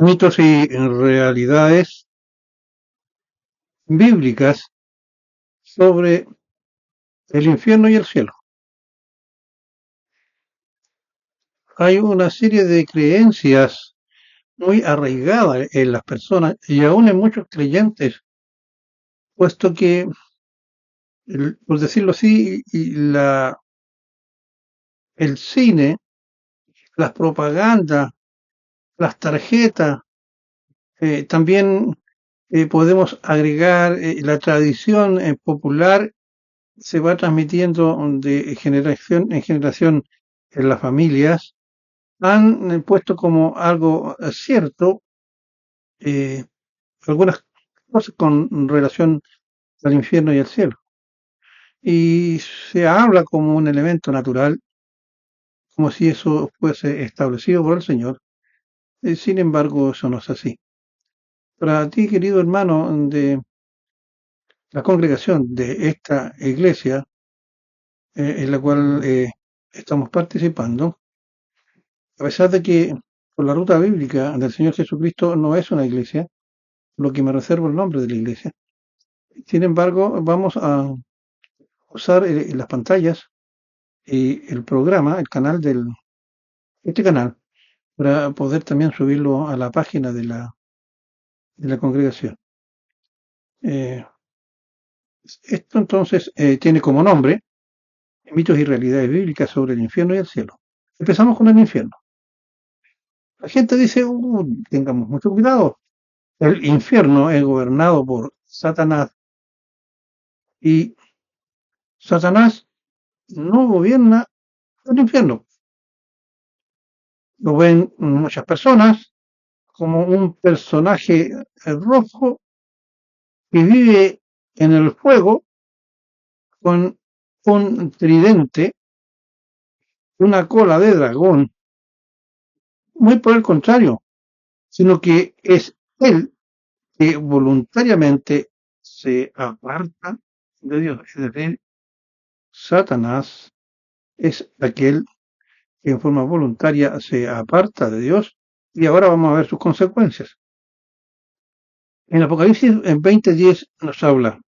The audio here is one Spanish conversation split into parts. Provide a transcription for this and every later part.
Mitos y realidades bíblicas sobre el infierno y el cielo. Hay una serie de creencias muy arraigadas en las personas y aún en muchos creyentes, puesto que, por decirlo así, el cine, las propagandas, las tarjetas, también podemos agregar la tradición popular se va transmitiendo de generación en generación en las familias, han puesto como algo cierto eh, algunas cosas con relación al infierno y al cielo. Y se habla como un elemento natural, como si eso fuese establecido por el Señor. Sin embargo, eso no es así. Para ti, querido hermano de la congregación de esta iglesia en la cual estamos participando, a pesar de que por la ruta bíblica del Señor Jesucristo no es una iglesia, lo que me reservo el nombre de la iglesia. Sin embargo, vamos a usar las pantallas y el programa, el canal este canal, para poder también subirlo a la página de la congregación. Eh, Esto entonces tiene como nombre mitos y realidades bíblicas sobre el infierno y el cielo. Empezamos con el infierno. La gente dice, tengamos mucho cuidado. El infierno es gobernado por Satanás y Satanás no gobierna el infierno. Lo ven muchas personas como un personaje rojo que vive en el fuego con un tridente, una cola de dragón, muy por el contrario, sino que es él que voluntariamente se aparta de Dios. Es decir, Satanás es aquel que en forma voluntaria se aparta de Dios y ahora vamos a ver sus consecuencias. En Apocalipsis en 20:10 nos habla,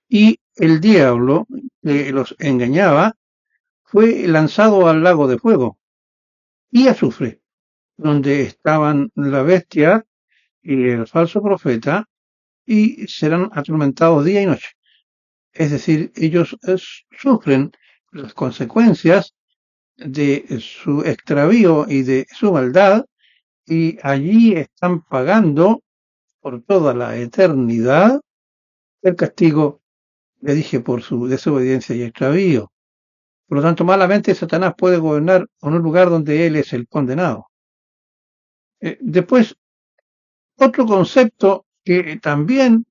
y el diablo que los engañaba fue lanzado al lago de fuego y azufre, donde estaban la bestia y el falso profeta, y serán atormentados día y noche. Es decir, ellos sufren las consecuencias de su extravío y de su maldad, y allí están pagando por toda la eternidad el castigo, le dije, por su desobediencia y extravío. Por lo tanto, malamente Satanás puede gobernar en un lugar donde él es el condenado. Después, otro concepto que también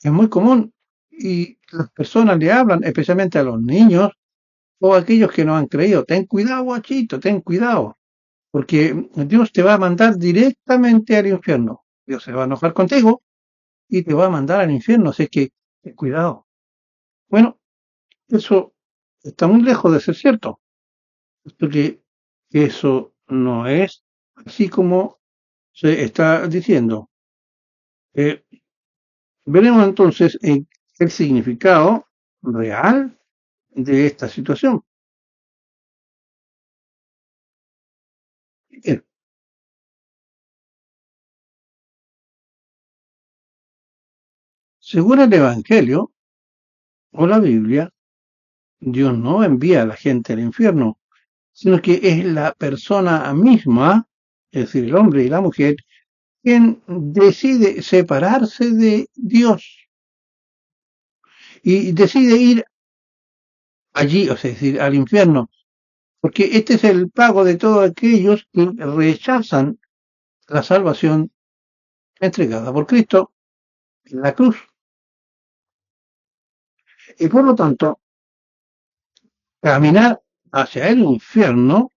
es muy común y las personas le hablan, especialmente a los niños o a aquellos que no han creído. Ten cuidado, guachito, ten cuidado, porque Dios te va a mandar directamente al infierno. Dios se va a enojar contigo y te va a mandar al infierno, así que ten cuidado. Bueno, eso está muy lejos de ser cierto, porque eso no es así como se está diciendo. Eh, Veremos entonces el significado real de esta situación. Bien, según el Evangelio o la Biblia, Dios no envía a la gente al infierno, sino que es la persona misma, es decir, el hombre y la mujer, quien decide separarse de Dios y decide ir allí, o sea, es decir, al infierno, porque este es el pago de todos aquellos que rechazan la salvación entregada por Cristo en la cruz. Y por lo tanto, caminar hacia el infierno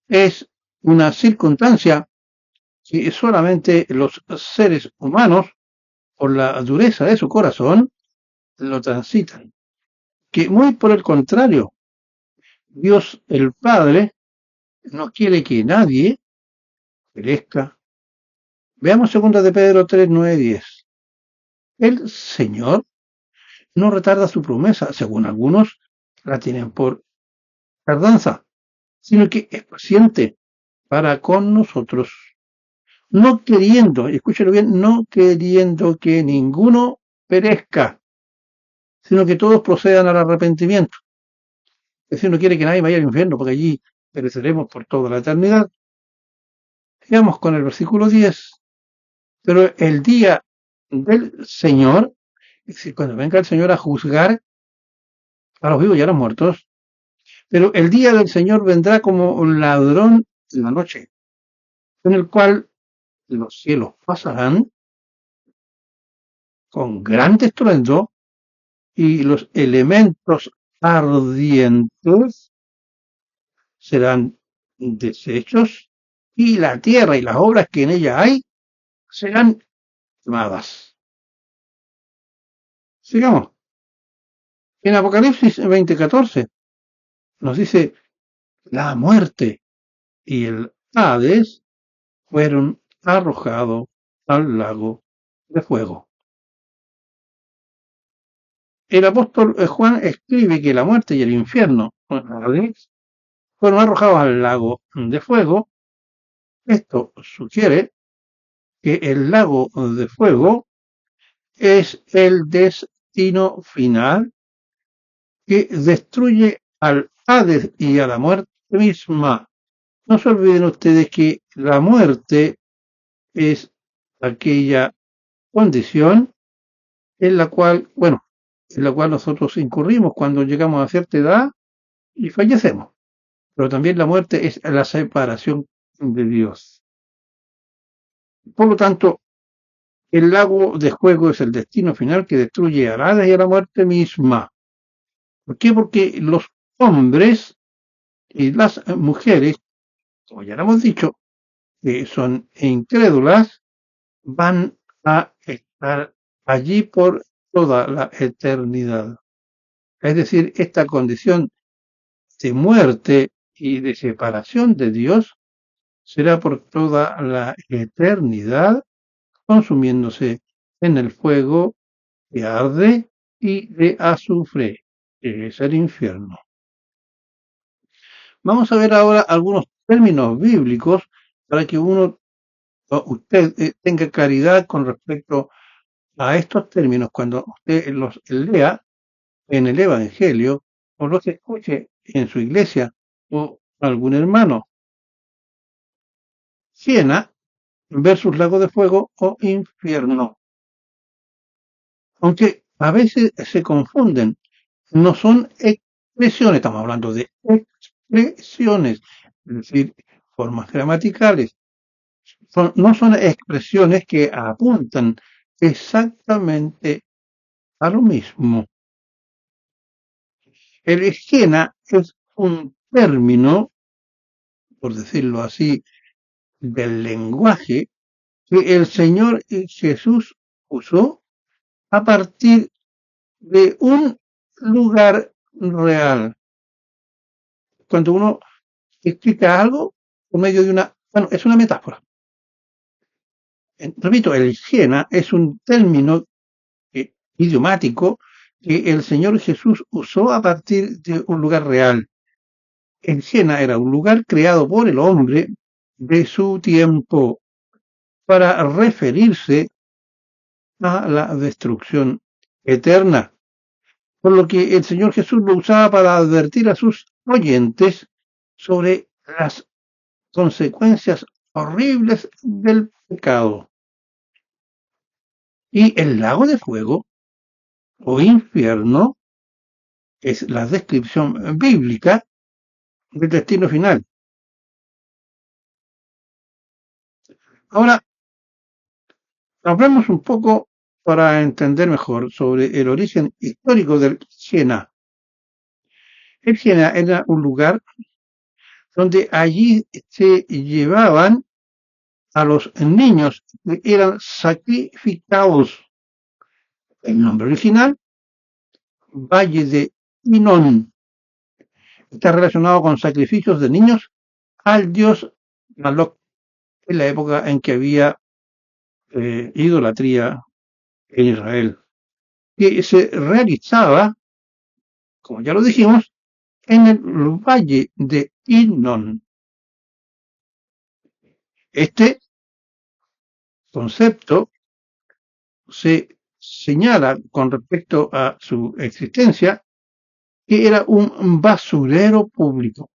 es una circunstancia que solamente los seres humanos, por la dureza de su corazón, lo transitan. Que muy por el contrario, Dios el Padre no quiere que nadie perezca. Veamos 2 de Pedro 3, 9, 10. El Señor no retarda su promesa, según algunos la tienen por tardanza, sino que es paciente para con nosotros, no queriendo, escúchelo bien, no queriendo que ninguno perezca, sino que todos procedan al arrepentimiento. Es decir, no quiere que nadie vaya al infierno, porque allí pereceremos por toda la eternidad. Sigamos con el versículo 10. Pero el día del Señor, es decir, cuando venga el Señor a juzgar a los vivos y a los muertos, pero el día del Señor vendrá como un ladrón en la noche, en el cual los cielos pasarán con gran estruendo y los elementos ardientes serán deshechos y la tierra y las obras que en ella hay serán quemadas. Sigamos. En Apocalipsis 20:14 nos dice, la muerte y el Hades fueron arrojados al lago de fuego. El apóstol Juan escribe que la muerte y el infierno fueron arrojados al lago de fuego. Esto sugiere que el lago de fuego es el destino final que destruye al Hades y a la muerte misma. No se olviden ustedes que la muerte es aquella condición en la cual, en la cual nosotros incurrimos cuando llegamos a cierta edad y fallecemos. Pero también la muerte es la separación de Dios. Por lo tanto, el lago de fuego es el destino final que destruye a Hades y a la muerte misma. ¿Por qué? Porque los hombres y las mujeres, como ya lo hemos dicho, que son incrédulas, van a estar allí por toda la eternidad. Es decir, esta condición de muerte y de separación de Dios será por toda la eternidad, consumiéndose en el fuego que arde y de azufre, que es el infierno. Vamos a ver ahora algunos términos bíblicos para que usted tenga claridad con respecto a estos términos cuando usted los lea en el Evangelio o los escuche en su iglesia o algún hermano. Siena versus lago de fuego o infierno. Aunque a veces se confunden, no son expresiones, estamos hablando de expresiones, es decir, formas gramaticales. No son expresiones que apuntan exactamente a lo mismo. El esquena es un término, por decirlo así, del lenguaje que el Señor Jesús usó a partir de un lugar real. Cuando uno explica algo por medio de es una metáfora. Repito, el higiena es un término idiomático que el Señor Jesús usó a partir de un lugar real. El Hiena era un lugar creado por el hombre de su tiempo para referirse a la destrucción eterna, por lo que el Señor Jesús lo usaba para advertir a sus oyentes sobre las consecuencias horribles del pecado. Y el lago de fuego o infierno es la descripción bíblica del destino final. Ahora, hablemos un poco para entender mejor sobre el origen histórico del Siena. El Siena era un lugar donde allí se llevaban a los niños que eran sacrificados. El nombre original, Valle de Hinnom, está relacionado con sacrificios de niños al dios Moloch en la época en que había idolatría en Israel, que se realizaba, como ya lo dijimos, en el valle de Hinnom. Este concepto se señala con respecto a su existencia que era un basurero público.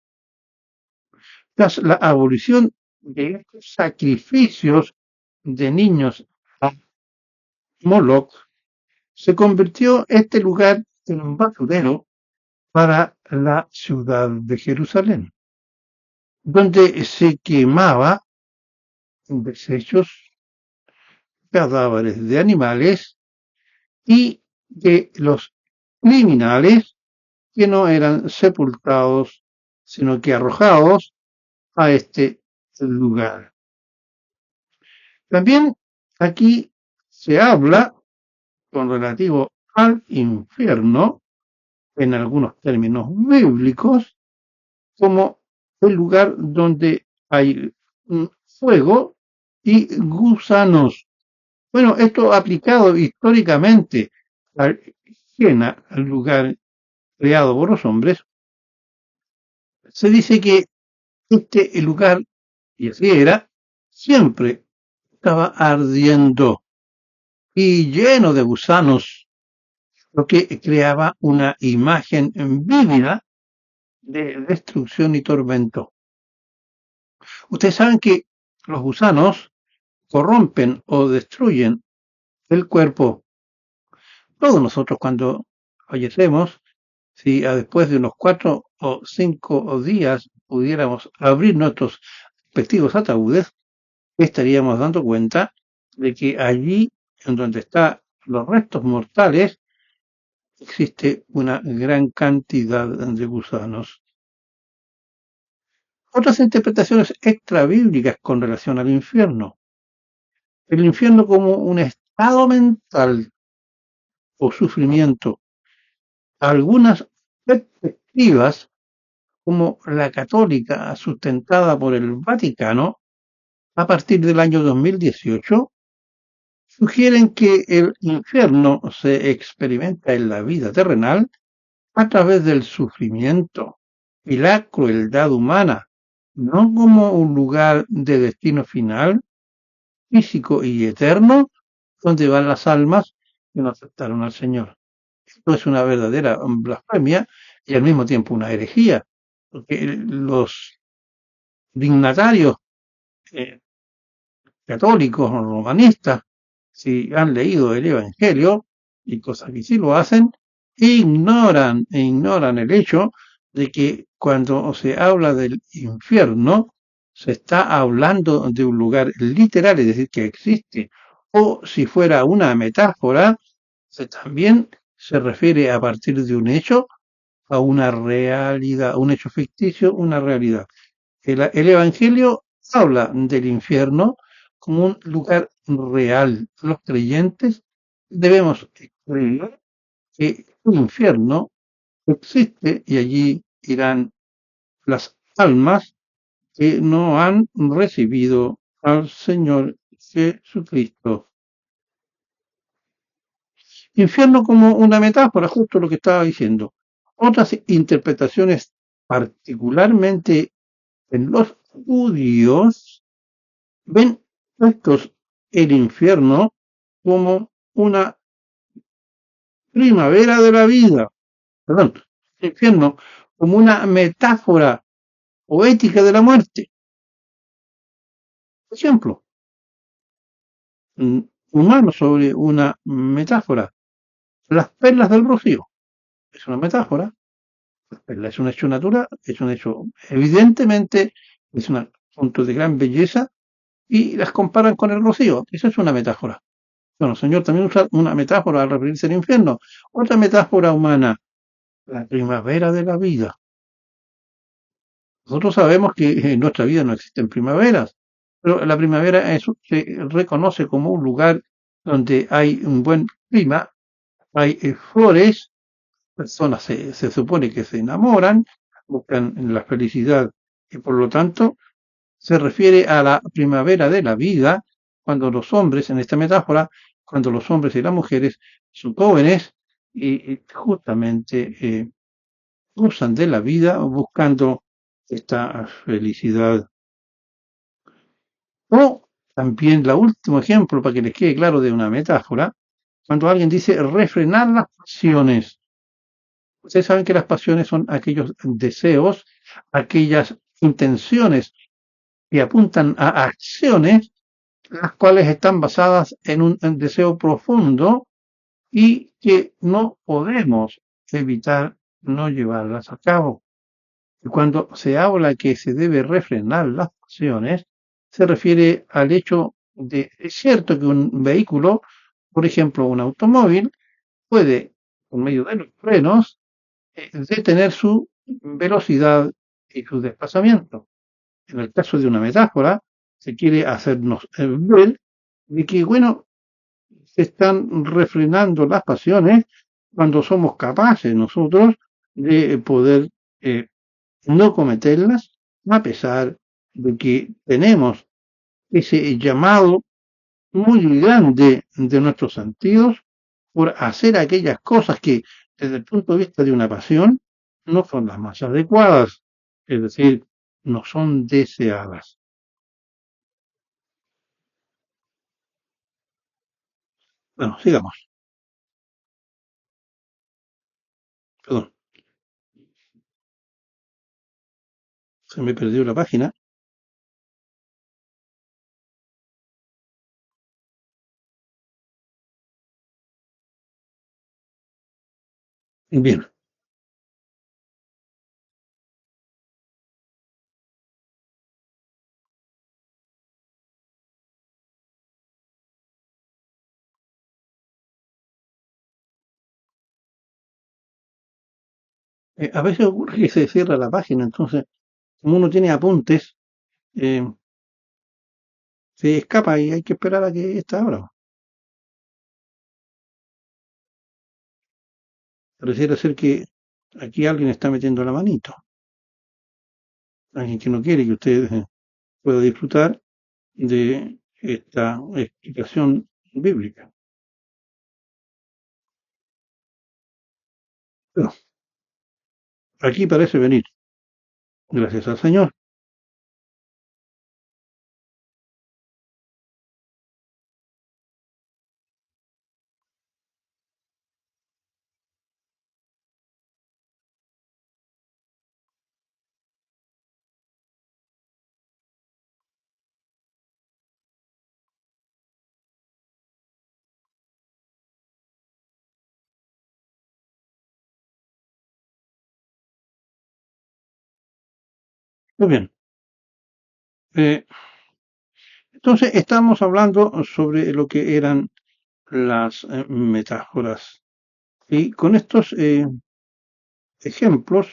Tras la abolición de estos sacrificios de niños a Moloch, se convirtió este lugar en un basurero para la ciudad de Jerusalén, donde se quemaba desechos, cadáveres de animales y de los criminales que no eran sepultados, sino que arrojados a este lugar. También aquí se habla con relativo al infierno, en algunos términos bíblicos, como el lugar donde hay fuego y gusanos. Bueno, esto aplicado históricamente a Jena, al lugar creado por los hombres, se dice que este lugar, y así era, siempre estaba ardiendo y lleno de gusanos, lo que creaba una imagen vívida de destrucción y tormento. Ustedes saben que los gusanos corrompen o destruyen el cuerpo. Todos nosotros cuando fallecemos, si después de unos 4 o 5 días pudiéramos abrir nuestros respectivos ataúdes, estaríamos dando cuenta de que allí, en donde están los restos mortales, existe una gran cantidad de gusanos. Otras interpretaciones extrabíblicas con relación al infierno. El infierno como un estado mental o sufrimiento. Algunas perspectivas, como la católica sustentada por el Vaticano, a partir del año 2018, sugieren que el infierno se experimenta en la vida terrenal a través del sufrimiento y la crueldad humana, no como un lugar de destino final, físico y eterno, donde van las almas que no aceptaron al Señor. Esto es una verdadera blasfemia y al mismo tiempo una herejía, porque los dignatarios eh, católicos o romanistas, si han leído el Evangelio, y cosas que sí lo hacen, ignoran el hecho de que cuando se habla del infierno, se está hablando de un lugar literal, es decir, que existe, o si fuera una metáfora, también se refiere a partir de un hecho a una realidad, un hecho ficticio, una realidad. El Evangelio habla del infierno como un lugar real. Los creyentes debemos creer que el infierno existe y allí irán las almas que no han recibido al Señor Jesucristo. Infierno como una metáfora, justo lo que estaba diciendo. Otras interpretaciones, particularmente en los judíos, ven estos el infierno como una primavera de la vida, perdón, el infierno como una metáfora poética de la muerte. Por ejemplo, humano sobre una metáfora. Las perlas del rocío es una metáfora. Las perlas es un hecho natural, es un hecho evidentemente, es un punto de gran belleza y las comparan con el rocío. Eso es una metáfora. Bueno, el Señor también usa una metáfora al referirse al infierno. Otra metáfora humana, la primavera de la vida. Nosotros sabemos que en nuestra vida no existen primaveras, pero la primavera se reconoce como un lugar donde hay un buen clima, hay flores, personas se supone que se enamoran, buscan la felicidad y por lo tanto se refiere a la primavera de la vida, cuando los hombres, en esta metáfora, cuando los hombres y las mujeres son jóvenes y justamente gozan de la vida buscando esta felicidad. O también el último ejemplo, para que les quede claro de una metáfora, cuando alguien dice refrenar las pasiones. Ustedes saben que las pasiones son aquellos deseos, aquellas intenciones que apuntan a acciones, las cuales están basadas en un deseo profundo y que no podemos evitar no llevarlas a cabo. Y cuando se habla que se debe refrenar las pasiones, se refiere al hecho de, es cierto que un vehículo, por ejemplo un automóvil, puede, por medio de los frenos, detener su velocidad y su desplazamiento. En el caso de una metáfora, se quiere hacernos ver de que, bueno, se están refrenando las pasiones cuando somos capaces nosotros de poder eh, no cometerlas, a pesar de que tenemos ese llamado muy grande de nuestros sentidos por hacer aquellas cosas que, desde el punto de vista de una pasión, no son las más adecuadas, es decir, no son deseadas. Bueno, sigamos. Perdón, se me perdió la página. Bien, a veces ocurre que se cierra la página, entonces, como uno tiene apuntes, eh, se escapa y hay que esperar a que esta abra. Pareciera ser que aquí alguien está metiendo la manito, alguien que no quiere que usted pueda disfrutar de esta explicación bíblica. Bueno, aquí parece venir, gracias al Señor. Muy bien. Eh, entonces, estamos hablando sobre lo que eran las metáforas. Y con estos ejemplos,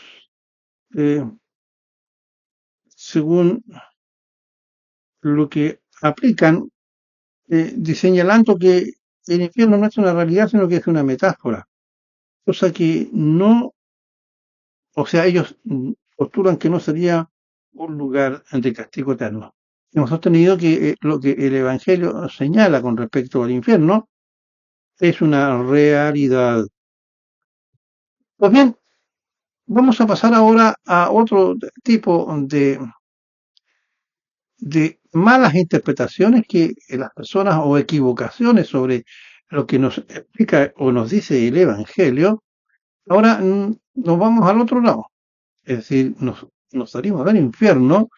eh, según lo que aplican, señalando que el infierno no es una realidad, sino que es una metáfora. Cosa que no, o sea, ellos postulan que no sería un lugar de castigo eterno. Hemos sostenido que lo que el Evangelio señala con respecto al infierno es una realidad. Pues bien, vamos a pasar ahora a otro tipo de malas interpretaciones que las personas o equivocaciones sobre lo que nos explica o nos dice el Evangelio. Ahora nos vamos al otro lado, es decir, nos salimos del infierno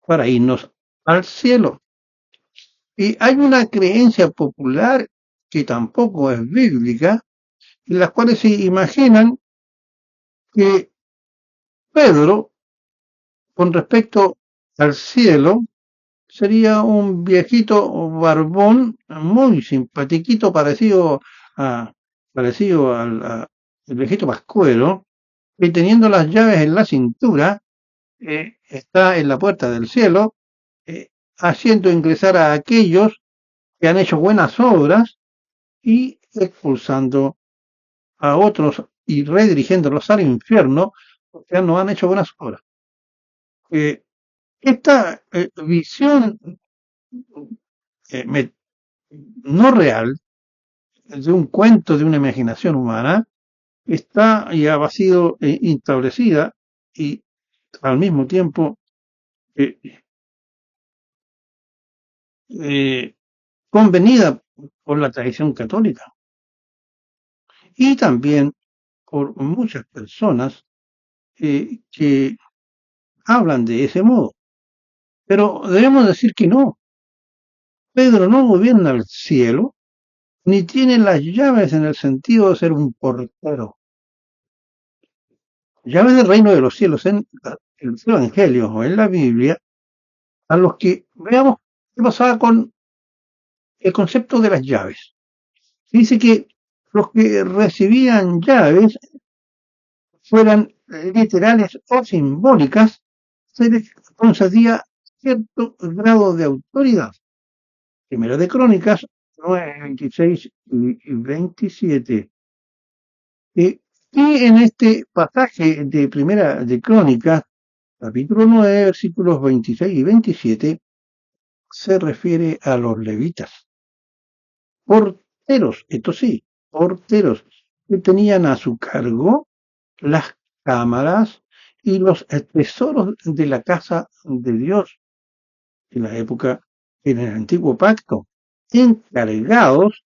para irnos al cielo. Y hay una creencia popular que tampoco es bíblica, en las cuales se imaginan que Pedro, con respecto al cielo, sería un viejito barbón muy simpatiquito, a, parecido al viejito Pascuero, que teniendo las llaves en la cintura, está en la puerta del cielo, eh, haciendo ingresar a aquellos que han hecho buenas obras y expulsando a otros y redirigiéndolos al infierno porque no han hecho buenas obras. Esta visión me- no real de un cuento, de una imaginación humana, está ya ha sido establecida y al mismo tiempo eh, eh, convenida por la tradición católica y también por muchas personas que hablan de ese modo. Pero debemos decir que no. Pedro no gobierna el cielo, ni tiene las llaves en el sentido de ser un portero. Llaves del reino de los cielos en los evangelios o en la Biblia, a los que veamos qué pasaba con el concepto de las llaves. Dice que los que recibían llaves, fueran literales o simbólicas, se les concedía cierto grado de autoridad. Primera de Crónicas 9, 26 y 27. Y en este pasaje de Primera de Crónicas, capítulo 9, versículos 26 y 27, se refiere a los levitas, porteros, esto sí, porteros, que tenían a su cargo las cámaras y los tesoros de la casa de Dios en la época, en el antiguo pacto, encargados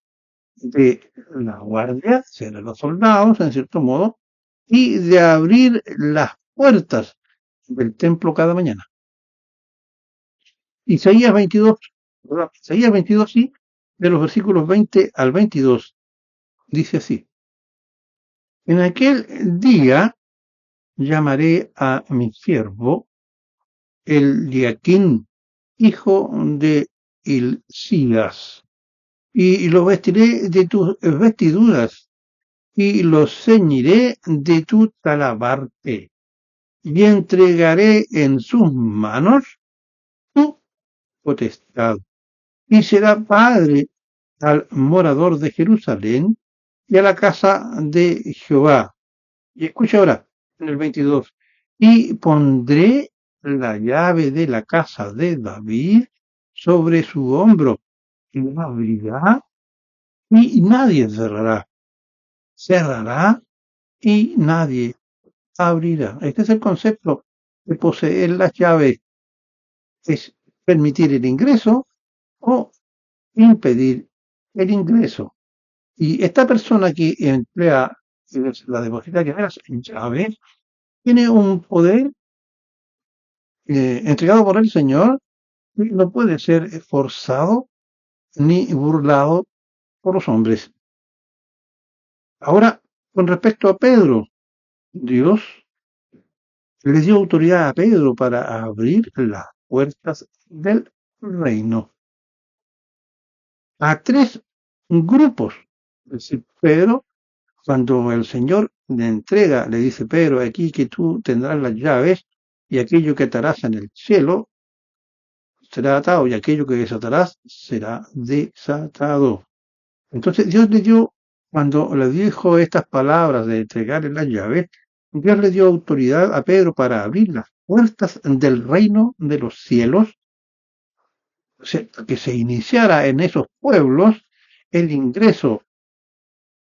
de la guardia, ser los soldados en cierto modo, y de abrir las puertas del templo cada mañana. Isaías 22, perdón, Isaías 22, sí, de los versículos 20 al 22, dice así: en aquel día llamaré a mi siervo el Eliaquín, hijo de Hilcías, y lo vestiré de tus vestiduras, y lo ceñiré de tu talabarte, y entregaré en sus manos tu potestad, y será padre al morador de Jerusalén y a la casa de Jehová. Y escucha ahora, en el 22, y pondré la llave de la casa de David sobre su hombro, y la abrirá y nadie cerrará, cerrará y nadie abrirá. Este es el concepto de poseer las llaves, es permitir el ingreso o impedir el ingreso. Y esta persona que emplea la depositaria de las llaves tiene un poder entregado por el Señor y no puede ser forzado ni burlado por los hombres. Ahora, con respecto a Pedro, Dios le dio autoridad a Pedro para abrir las puertas del reino a tres grupos. Es decir, Pedro, cuando el Señor le entrega, le dice: Pedro, aquí que tú tendrás las llaves, y aquello que atarás en el cielo será atado, y aquello que desatarás será desatado. Entonces Dios le dio, cuando le dijo estas palabras de entregarle las llaves, Dios le dio autoridad a Pedro para abrir las puertas del reino de los cielos, que se iniciara en esos pueblos el ingreso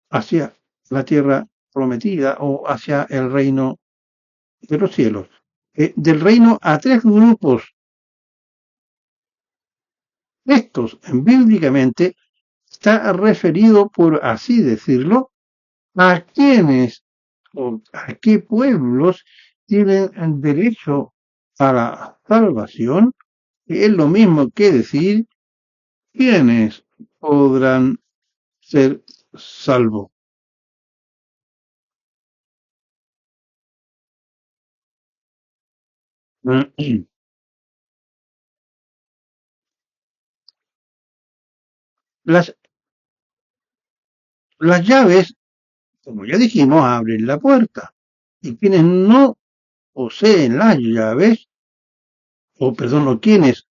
hacia la tierra prometida o hacia el reino de los cielos. Del reino a tres grupos. Estos, bíblicamente, está referido, por así decirlo, a quienes o a qué pueblos tienen derecho a la salvación, que es lo mismo que decir quiénes podrán ser salvos. Las, las llaves, como ya dijimos, abren la puerta. Y quienes no poseen las llaves, o perdón, o quienes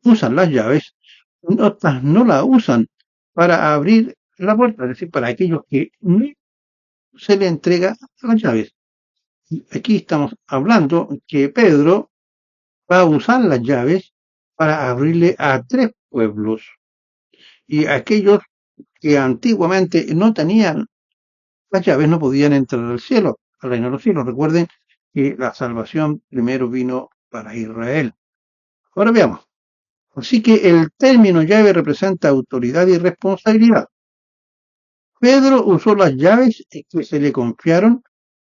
usan las llaves, otras no la usan para abrir la puerta, es decir, para aquellos que no se le entrega las llaves. Y aquí estamos hablando que Pedro va a usar las llaves para abrirle a 3 pueblos. Y aquellos que antiguamente no tenían las llaves no podían entrar al cielo, al reino de los cielos. Recuerden que la salvación primero vino para Israel. Ahora veamos. Así que el término llave representa autoridad y responsabilidad. Pedro usó las llaves que se le confiaron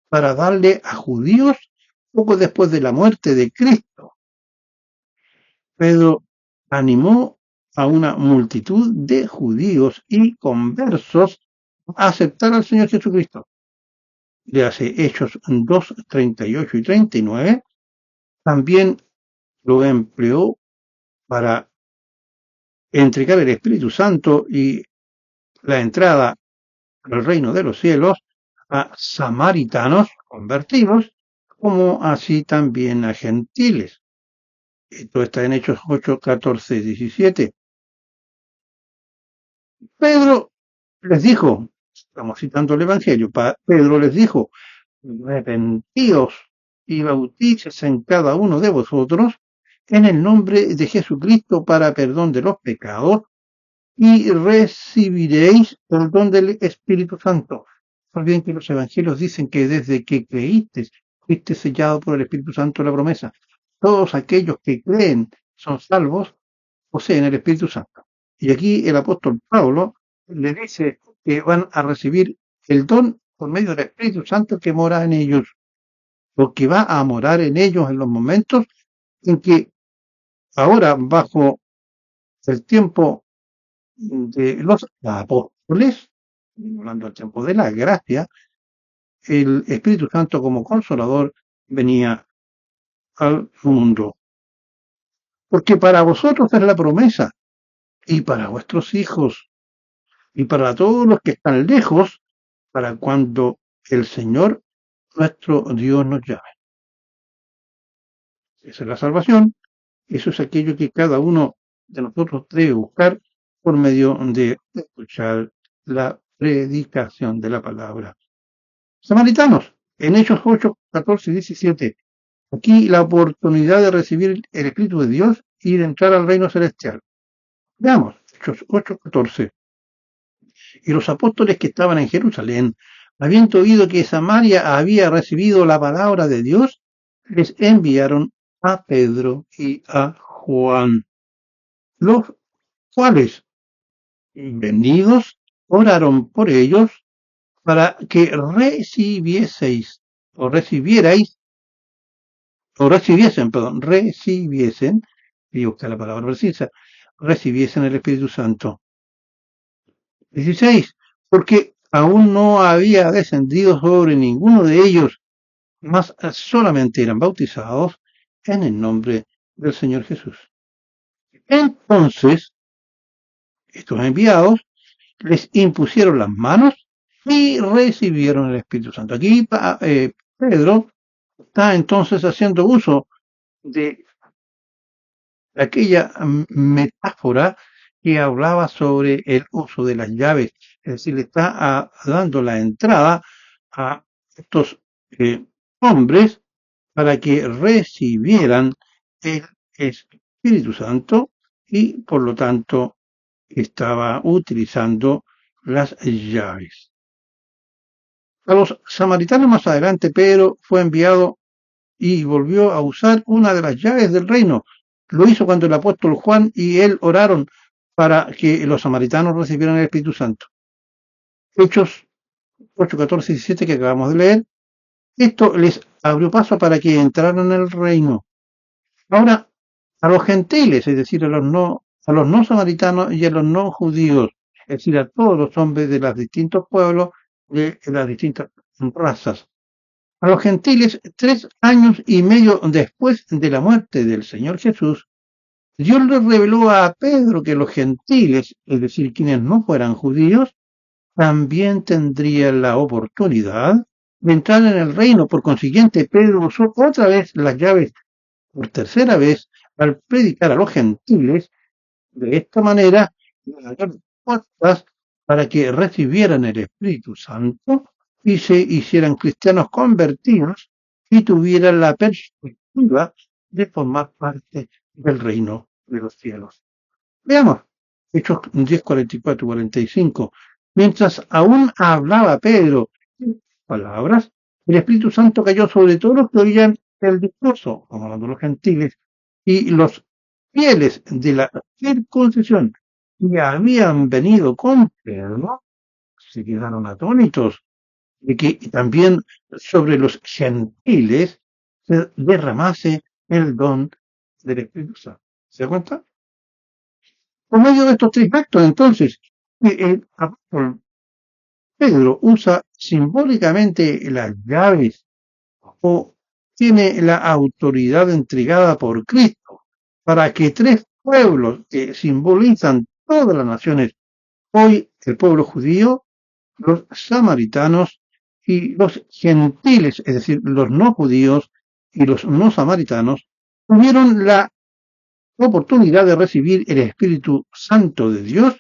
para darle a judíos poco después de la muerte de Cristo. Pedro animó a una multitud de judíos y conversos a aceptar al Señor Jesucristo. Le hace Hechos 2, 38 y 39. También lo empleó para entregar el Espíritu Santo y la entrada al reino de los cielos a samaritanos convertidos, como así también a gentiles. Esto está en Hechos 8, 14, 17. Pedro les dijo, estamos citando el Evangelio, Pedro les dijo, arrepentíos y bautícese en cada uno de vosotros en el nombre de Jesucristo para perdón de los pecados y recibiréis el don del Espíritu Santo. No olviden que los evangelios dicen que desde que creíste, fuiste sellado por el Espíritu Santo la promesa. Todos aquellos que creen son salvos, poseen el Espíritu Santo. Y aquí el apóstol Pablo le dice que van a recibir el don por medio del Espíritu Santo que mora en ellos, o que va a morar en ellos en los momentos en que ahora, bajo el tiempo de los apóstoles, hablando del tiempo de la gracia, el Espíritu Santo como consolador venía al mundo. Porque para vosotros es la promesa, y para vuestros hijos, y para todos los que están lejos, para cuando el Señor nuestro Dios nos llame. Esa es la salvación. Eso es aquello que cada uno de nosotros debe buscar por medio de escuchar la predicación de la palabra. Samaritanos, en Hechos 8, 14 y 17. Aquí la oportunidad de recibir el Espíritu de Dios y de entrar al reino celestial. Veamos, Hechos 8, 14. Y los apóstoles que estaban en Jerusalén, habiendo oído que Samaria había recibido la palabra de Dios, les enviaron a Pedro y a Juan, los cuales, venidos, oraron por ellos para que recibieseis o recibierais o recibiesen, y buscar la palabra precisa, recibiesen el Espíritu Santo. 16. Porque aún no había descendido sobre ninguno de ellos, mas solamente eran bautizados en el nombre del Señor Jesús. Entonces, estos enviados les impusieron las manos y recibieron el Espíritu Santo. Aquí Pedro está entonces haciendo uso de aquella metáfora que hablaba sobre el uso de las llaves, es decir, le está dando la entrada a estos hombres para que recibieran el Espíritu Santo y por lo tanto estaba utilizando las llaves. A los samaritanos más adelante Pedro fue enviado y volvió a usar una de las llaves del reino. Lo hizo cuando el apóstol Juan y él oraron para que los samaritanos recibieran el Espíritu Santo. Hechos 8, 14 y 17 que acabamos de leer. Esto les abrió paso para que entraran en el reino. Ahora, a los gentiles, es decir, a los no samaritanos y a los no judíos, es decir, a todos los hombres de los distintos pueblos, de las distintas razas. A los gentiles, 3 años y medio después de la muerte del Señor Jesús, Dios les reveló a Pedro que los gentiles, es decir, quienes no fueran judíos, también tendrían la oportunidad de entrar en el reino. Por consiguiente, Pedro usó otra vez las llaves por tercera vez al predicar a los gentiles. De esta manera, puertas para que recibieran el Espíritu Santo y se hicieran cristianos convertidos y tuvieran la perspectiva de formar parte del reino de los cielos. Veamos, Hechos 10, 44 y 45. Mientras aún hablaba Pedro palabras, el Espíritu Santo cayó sobre todos los que oían el discurso, como hablando los gentiles, y los fieles de la circuncisión que habían venido con Pedro se quedaron atónitos de que también sobre los gentiles se derramase el don del Espíritu Santo. ¿Se da cuenta? Por medio de estos tres actos, entonces, el apóstol Pedro usa simbólicamente las llaves o tiene la autoridad entregada por Cristo para que tres pueblos que simbolizan todas las naciones, hoy el pueblo judío, los samaritanos y los gentiles, es decir, los no judíos y los no samaritanos, tuvieron la oportunidad de recibir el Espíritu Santo de Dios,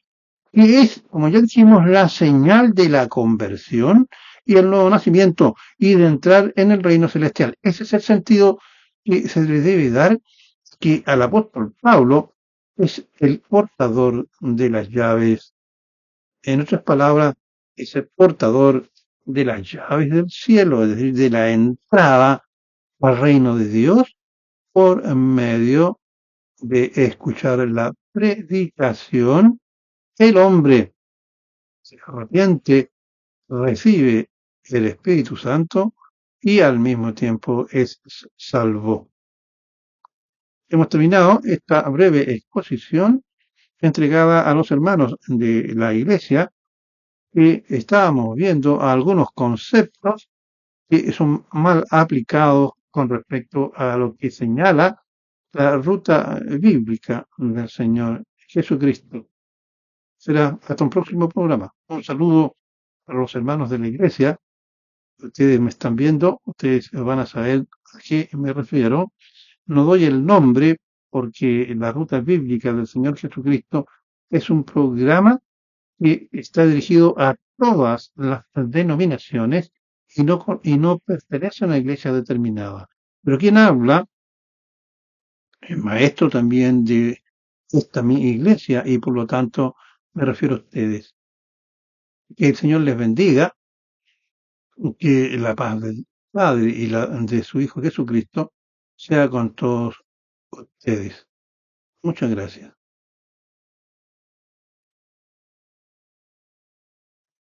que es, como ya dijimos, la señal de la conversión y el nuevo nacimiento y de entrar en el reino celestial. Ese es el sentido que se le debe dar, que al apóstol Pablo es el portador de las llaves. En otras palabras, es el portador de las llaves del cielo, es decir, de la entrada al reino de Dios por medio de escuchar la predicación. El hombre se arrepiente, recibe el Espíritu Santo y al mismo tiempo es salvo. Hemos terminado esta breve exposición entregada a los hermanos de la Iglesia, que estábamos viendo algunos conceptos que son mal aplicados con respecto a lo que señala la ruta bíblica del Señor Jesucristo. Será hasta un próximo programa. Un saludo a los hermanos de la iglesia. Ustedes me están viendo, ustedes van a saber a qué me refiero. No doy el nombre porque la ruta bíblica del Señor Jesucristo es un programa que está dirigido a todas las denominaciones y no pertenece a una iglesia determinada. Pero quien habla, el maestro también de esta mi iglesia y por lo tanto me refiero a ustedes. Que el Señor les bendiga, que la paz del Padre y la de su Hijo Jesucristo sea con todos ustedes. Muchas gracias.